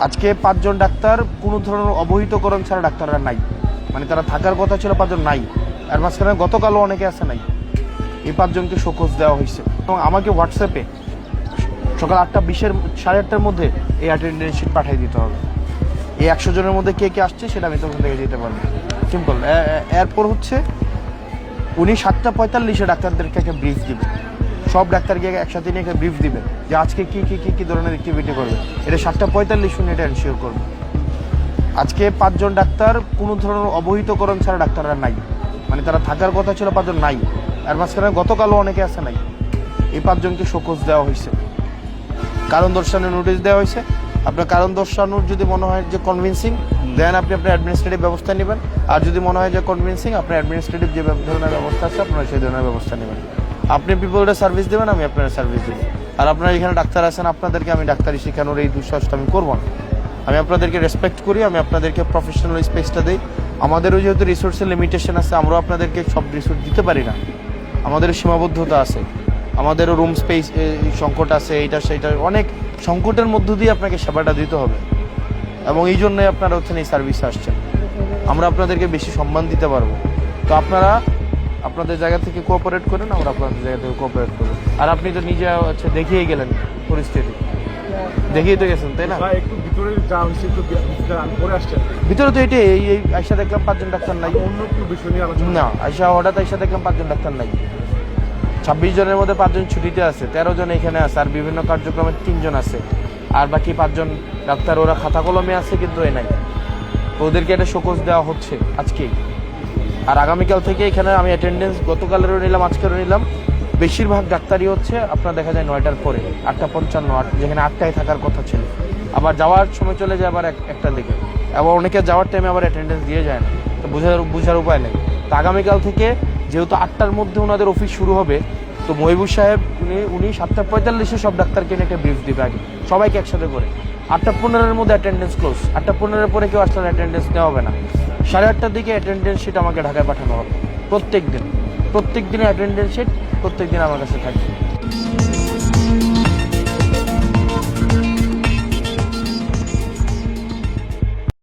আজকে 5 জন ডাক্তার কোনো ধরনের অবহিতকরণ ছাড়া ডাক্তাররা নাই, মানে তারা থাকার কথা ছিল 5 জন নাই। আর মাঝখানে গতকালও অনেকে আছে নাই। এই 5 জনকে শোকজ দেওয়া হয়েছে এবং আমাকে হোয়াটসঅ্যাপে সকাল 8:20 8:30টার মধ্যে এই অ্যাটেন্ডেন্স শিট পাঠিয়ে দিতে হবে। এই 100 জনের মধ্যে কে কে আসছে সেটা আমি তখন থেকে দিতে পারবো। সিম্পল। এরপর হচ্ছে উনি 7:45 ডাক্তারদেরকে একটা ব্রিফ দিবে, সব ডাক্তারকে একসাথে নিয়ে একটা ব্রিফ দিবে যে আজকে কি কি কি কি ধরনের অ্যাক্টিভিটি করবে। এটা 7:45 উনি এটা এনশিওর করবে। আজকে 5 জন ডাক্তার কোনো ধরনের অবহিতকরণ ছাড়া ডাক্তাররা নাই, মানে তারা থাকার কথা ছিল 5 জন নাই। আর মাঝখানে গতকালও অনেকে আছে নাই। এই 5 জনকে শোকজ দেওয়া হয়েছে, কারণ দর্শানোর নোটিশ দেওয়া হয়েছে। আপনার কারণ দর্শানোর যদি মনে হয় যে কনভিন্সিং, দেন আপনি আপনার অ্যাডমিনিস্ট্রেটিভ ব্যবস্থা নেবেন। আর যদি মনে হয় যে কনভিন্সিং, আপনার অ্যাডমিনিস্ট্রেটিভ যে ধরনের ব্যবস্থা আছে আপনারা সেই ধরনের ব্যবস্থা নেবেন। আপনি পিপলটা সার্ভিস দেবেন, আমি আপনার সার্ভিস দেবো। আর আপনারা এখানে ডাক্তার আছেন, আপনাদেরকে আমি ডাক্তারি শেখানোর এই দুঃসাহসটা আমি করবো না। আমি আপনাদেরকে রেসপেক্ট করি, আমি আপনাদেরকে প্রফেশনাল স্পেসটা দিই। আমাদেরও যেহেতু রিসোর্সের লিমিটেশন আছে, আমরাও আপনাদেরকে সব রিসোর্স দিতে পারি না, আমাদের সীমাবদ্ধতা আছে, আমাদেরও রুম স্পেস সংকট আছে, এইটা সেইটা অনেক সংকটের মধ্য দিয়ে আপনাকে সেবাটা দিতে হবে। এবং এই জন্যই আপনারা হচ্ছেন এই সার্ভিসে আসছেন, আমরা আপনাদেরকে বেশি সম্মান দিতে পারবো। তো আপনারা আপনাদের জায়গা থেকে কোঅপারেট করেন, আমরা আপনাদের জায়গা থেকে কোঅপারেট করবো। আর আপনি তো নিজে হচ্ছে দেখিয়েই গেলেন পরিস্থিতি, দেখিয়ে তো গেছেন, তাই না? ভিতরে তো এটাই, এই আইসা দেখলাম 5 জন ডাক্তার নাই। অন্য কোনো বিষয় নিয়ে আলোচনা না, হঠাৎ আইসা দেখলাম 5 জন ডাক্তার নাই। 26 জনের মধ্যে 5 জন ছুটিতে আছে, 13 জন এখানে আছে, আর বিভিন্ন কার্যক্রমে 3 জন আছে। আর বাকি 5 জন ডাক্তার ওরা খাতা কলমে আছে, কিন্তু এ নাই। ওদেরকে একটা শোকজ দেওয়া হচ্ছে আজকেই। আর আগামীকাল থেকে এখানে আমি অ্যাটেন্ডেন্স গতকালেরও নিলাম, আজকেরও নিলাম। বেশিরভাগ ডাক্তারই হচ্ছে আপনার দেখা যায় 9টার পরে, 8:55, যেখানে 8টায় থাকার কথা ছিল। আবার যাওয়ার সময় চলে যায় আবার 1টার দিকে। আবার অনেকে যাওয়ার টাইমে আবার অ্যাটেন্ডেন্স দিয়ে যায় না, তো বোঝার উপায় নেই। তো আগামীকাল থেকে যেহেতু 8টার মধ্যে ওনাদের অফিস শুরু হবে, তো মহিবুর সাহেব উনি 7:45 সব ডাক্তারকে নিয়ে একটা ব্রিফ দিবে আগে, সবাইকে একসাথে করে। 8:15 মধ্যে অ্যাটেন্ডেন্স ক্লোজ, 8:15 পরে কেউ আসলে অ্যাটেন্ডেন্স দেওয়া হবে না। 8:30টার দিকে অ্যাটেন্ডেন্স শিট আমাকে ঢাকায় পাঠানো হবে। প্রত্যেক দিনে অ্যাটেন্ডেন্স শিট প্রত্যেক দিন আমার কাছে থাকবে।